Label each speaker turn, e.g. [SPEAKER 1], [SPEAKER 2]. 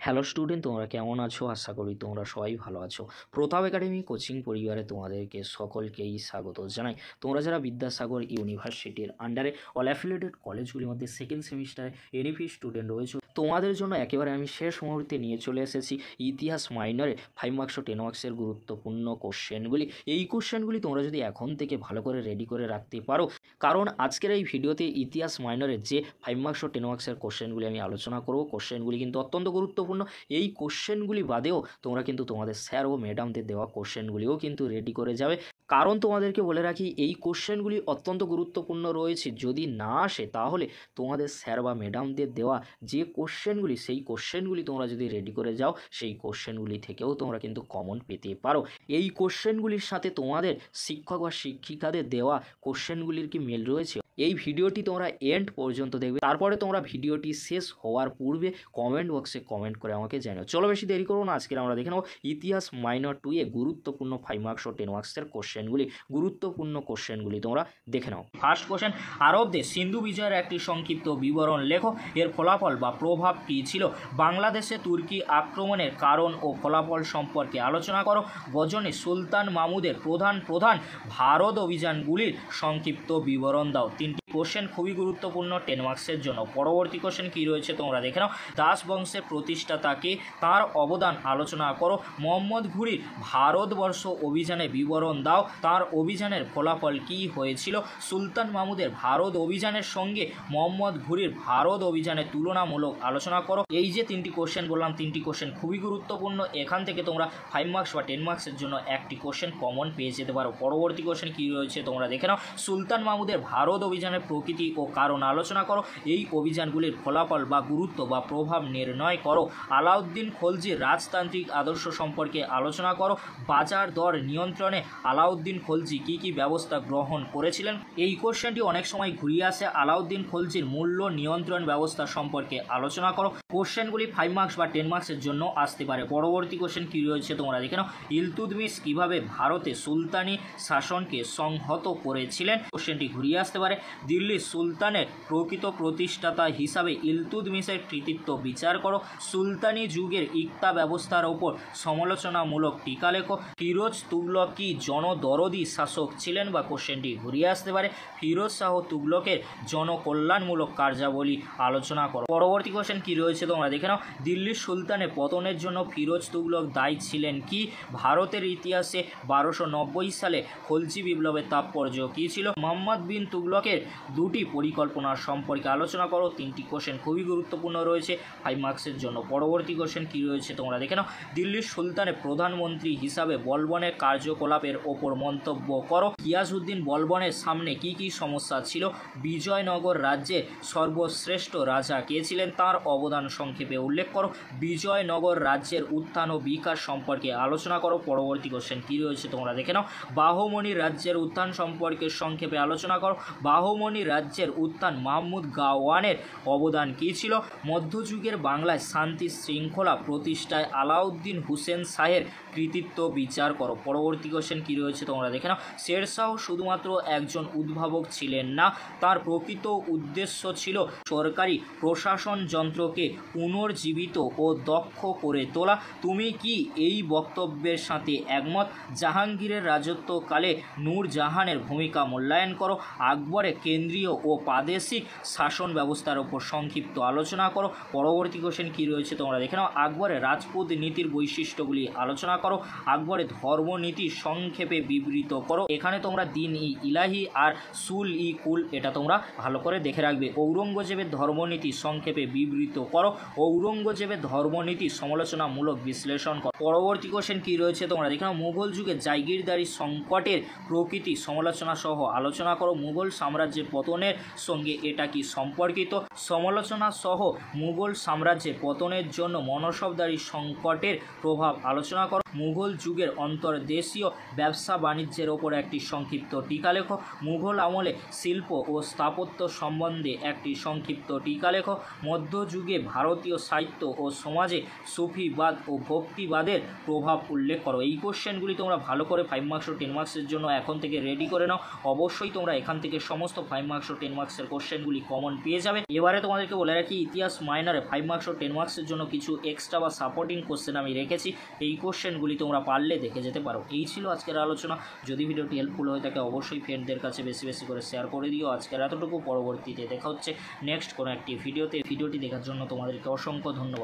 [SPEAKER 1] Hello student, তোমরা কেমন আছো? আশা করি তোমরা সবাই ভালো আছো। প্রতাপ একাডেমি কোচিং পরিবারে তোমাদেরকে সকলকেই স্বাগত জানাই। তোমরা যারা বিদ্যাসাগর ইউনিভার্সিটির আন্ডারে অল অ্যাফিলিয়েটেড কলেজগুলির মধ্যে সেকেন্ড সেমিস্টারে এনইপি স্টুডেন্ট রয়েছে, তোমাদের জন্য একেবারে আমি শেষ মুহূর্তে নিয়ে চলে এসেছি ইতিহাস মাইনরে 5 মার্কস ও 10 মার্কসের গুরুত্বপূর্ণ কোশ্চেনগুলি। এই কোশ্চেনগুলি তোমরা যদি এখন থেকে ভালো করে রেডি করে রাখতে পারো, কারণ আজকের এই ভিডিওতে ইতিহাস মাইনরের যে 5 মার্কস ও 10 মার্কসের কোশ্চেনগুলি আমি আলোচনা করব, কোশ্চেনগুলি কিন্তু অত্যন্ত গুরুত্বপূর্ণ। এই কোশ্চেনগুলি বাদেও তোমরা কিন্তু তোমাদের স্যার ও ম্যাডামদের দেওয়া কোশ্চেনগুলিও কিন্তু রেডি করে যাবে, কারণ তোমাদেরকে বলে রাখি এই কোশ্চেনগুলি অত্যন্ত গুরুত্বপূর্ণ রয়েছে। যদি না আসে তাহলে তোমাদের স্যার বা ম্যাডামদের দেওয়া যে কোশ্চেনগুলি, সেই কোশ্চেনগুলি তোমরা যদি রেডি করে যাও, সেই কোশ্চেনগুলি থেকেও তোমরা কিন্তু কমন পেতে পারো। এই কোশ্চেনগুলির সাথে তোমাদের শিক্ষক বা শিক্ষিকাদের দেওয়া কোশ্চেনগুলির কি মিল রয়েছে? এই ভিডিওটি তোমরা এন্ড পর্যন্ত দেখবে, তারপরে তোমরা ভিডিওটি শেষ হওয়ার পূর্বে কমেন্ট বক্সে কমেন্ট করে আমাকে জানাও। চলো বেশি দেরি করবো না, আজকের আমরা দেখে নেব ইতিহাস মাইনর 2 এ গুরুত্বপূর্ণ 5 মার্কস ও 10 মার্কসের কোশ্চেনগুলি। গুরুত্বপূর্ণ কোশ্চেনগুলি তোমরা দেখে নাও। ফার্স্ট কোশ্চেন, আরবদের সিন্ধু বিজয়ের একটি সংক্ষিপ্ত বিবরণ লেখো। এর ফলাফল বা প্রভাব কী ছিল? বাংলাদেশে তুর্কি আক্রমণের কারণ ও ফলাফল সম্পর্কে আলোচনা করো। গজনী সুলতান মাহমুদের প্রধান ভারত অভিযানগুলির সংক্ষিপ্ত বিবরণ দাও। তিনটি কোশ্চেন খুবই গুরুত্বপূর্ণ 10 মার্কসের জন্য। পরবর্তী কোশ্চেন কী রয়েছে তোমরা দেখে নাও। দাস বংশের প্রতিষ্ঠাতাকে, তার অবদান আলোচনা করো। মোহাম্মদ ঘুরির ভারতবর্ষ অভিযানের বিবরণ দাও। তার অভিযানের ফলাফল কী হয়েছিল? সুলতান মাহমুদের ভারত অভিযানের সঙ্গে মোহাম্মদ ঘুরির ভারত অভিযানের তুলনামূলক আলোচনা করো। এই যে তিনটি কোশ্চেন বললাম, তিনটি কোশ্চেন খুবই গুরুত্বপূর্ণ। এখান থেকে তোমরা 5 মার্কস বা 10 মার্কসের জন্য একটি কোশ্চেন কমন পেয়ে যেতে পারো। পরবর্তী কোশ্চেন কী রয়েছে তোমরা দেখে নাও। সুলতান মাহমুদের ভারত অভিযানের প্রকৃতি ও কারণ আলোচনা করো। এই অভিযানগুলির ফলাফল বা গুরুত্ব বা প্রভাব নির্ণয় করো। আলাউদ্দিন খলজির রাজতান্ত্রিক আদর্শ সম্পর্কে আলোচনা করো। বাজার দর নিয়ন্ত্রণে আলাউদ্দিন খলজি কী কী ব্যবস্থা গ্রহণ করেছিলেন? এই কোশ্চেনটি অনেক সময় ঘুরিয়ে আসে। আলাউদ্দিন খলজির মূল্য নিয়ন্ত্রণ ব্যবস্থা সম্পর্কে আলোচনা করো। কোশ্চেনগুলি 5 মার্কস বা 10 মার্কসের জন্য আসতে পারে। পরবর্তী কোশ্চেন কী রয়েছে তোমরা দেখে নাও। ইলতুৎমিশ কীভাবে ভারতে সুলতানি শাসনকে সংহত করেছিলেন? কোশ্চেনটি ঘুরিয়ে আসতে পারে। দিল্লির সুলতানের প্রকৃত প্রতিষ্ঠাতা হিসাবে ইলতুৎমিশের কৃতিত্ব বিচার করো। সুলতানি যুগের ইক্তা ব্যবস্থার ওপর সমালোচনামূলক টিকা লেখো। ফিরোজ তুগলক কি জনদরদি শাসক ছিলেন? বা কোশ্চেনটি ঘুরিয়ে আসতে পারে। ফিরোজ শাহ তুগলকের জনকল্যাণমূলক কার্যাবলী আলোচনা করো। পরবর্তী কোশ্চেন কী রয়েছে তোমরা দেখে নাও। দিল্লির সুলতানের পতনের জন্য ফিরোজ তুগলক দায়ী ছিলেন কি? ভারতের ইতিহাসে 1290 সালে খলজি বিপ্লবের তাৎপর্য কী ছিল? মোহাম্মদ বিন তুগলকের দুটি পরিকল্পনা সম্পর্কে আলোচনা করো। তিনটি কোশ্চেন খুবই গুরুত্বপূর্ণ রয়েছে 5 মার্কসের জন্য। পরবর্তী কোশ্চেন কী রয়েছে তোমরা দেখে নাও। দিল্লির সুলতানের প্রধানমন্ত্রী হিসাবে বলবনের কার্যকলাপের ওপর মন্তব্য করো। গিয়াসউদ্দিন বলবনের সামনে কী কী সমস্যা ছিল? বিজয়নগর রাজ্যের সর্বশ্রেষ্ঠ রাজা কে ছিলেন? তার অবদান সংক্ষেপে উল্লেখ করো। বিজয়নগর রাজ্যের উত্থান ও বিকাশ সম্পর্কে আলোচনা করো। পরবর্তী কোশ্চেন কী রয়েছে তোমরা দেখে নাও। বাহমনি রাজ্যের উত্থান সম্পর্কে সংক্ষেপে আলোচনা করো। বাহমনি রাজ্যের উত্থান মাহমুদ গাওয়ানের অবদান কী ছিল? মধ্যযুগের বাংলায় শান্তি শৃঙ্খলা প্রতিষ্ঠায় আলাউদ্দিন হুসেন শাহের কৃতিত্ব বিচার করো। পরবর্তী কোশ্চেন কী রয়েছে তোমরা দেখে নাও। শেরশাহ শুধুমাত্র একজন উদ্ভাবক ছিলেন না, তার প্রকৃত উদ্দেশ্য ছিল সরকারি প্রশাসন যন্ত্রকে পুনর্জীবিত ও দক্ষ করে তোলা। তুমি কি এই বক্তব্যের সাথে একমত? জাহাঙ্গীরের রাজত্বকালে নূরজাহানের ভূমিকা মূল্যায়ন করো। আকবরের কেন্দ্রীয় ও প্রাদেশিক শাসন ব্যবস্থার উপর সংক্ষিপ্ত আলোচনা করো। পরবর্তী কোশ্চেন কী রয়েছে তোমরা দেখে নাও। আকবরের রাজপুত নীতির বৈশিষ্ট্যগুলি আলোচনা করো। আকবরের ধর্মনীতি সংক্ষেপে বিবৃত করো। এখানে তোমরা দিন ই ইলাহি আর সুল ই কুল এটা তোমরা ভালো করে দেখে রাখবে। ঔরঙ্গজেবের ধর্মনীতি সংক্ষেপে বিবৃত করো। ঔরঙ্গজেবের ধর্মনীতি সমালোচনামূলক বিশ্লেষণ করো। পরবর্তী কোশ্চেন কী রয়েছে তোমরা দেখে নাও। মুঘল যুগে জাগিরদারি সংকটের প্রকৃতি সমালোচনা সহ আলোচনা করো। মুঘল সাম্রাজ্যের পতনের সঙ্গে এটা কি সম্পর্কিত? সমালোচনা সহ মুঘল সাম্রাজ্যের পতনের জন্য মনসবদারি সংকটের প্রভাব আলোচনা করো। মুঘল যুগের অন্তর্দেশীয় ব্যবসা বাণিজ্যের ওপর একটি সংক্ষিপ্ত টিকা লেখো। মুঘল আমলে শিল্প ও স্থাপত্য সম্বন্ধে একটি সংক্ষিপ্ত টিকা লেখো। মধ্যযুগে ভারতীয় সাহিত্য ও সমাজে সুফিবাদ ও ভক্তিবাদের প্রভাব উল্লেখ করো। এই কোশ্চেনগুলি তোমরা ভালো করে 5 মার্কস ও 10 মার্কসের জন্য এখন থেকে রেডি করে নাও। অবশ্যই তোমরা এখান থেকে সমস্ত 5 মার্কস ও 10 মার্কসের কোশ্চেনগুলি কমন পেয়ে যাবে। এবারে তোমাদেরকে বলে রাখি, ইতিহাস মাইনারে 5 মার্কস ও 10 মার্কসের জন্য কিছু এক্সট্রা বা সাপোর্টিং কোশ্চেন আমি রেখেছি। এই কোশ্চেনগুলি তোমরা পারলে দেখে যেতে পারো। এই ছিল আজকের আলোচনা। যদি ভিডিওটি হেল্পফুল হয়ে থাকে অবশ্যই ফ্রেন্ডদের কাছে বেশি বেশি করে শেয়ার করে দিও। আজকের এতটুকু, পরবর্তীতে দেখা হচ্ছে নেক্সট কোনো একটি ভিডিওতে। ভিডিওটি দেখার জন্য তোমাদেরকে অসংখ্য ধন্যবাদ।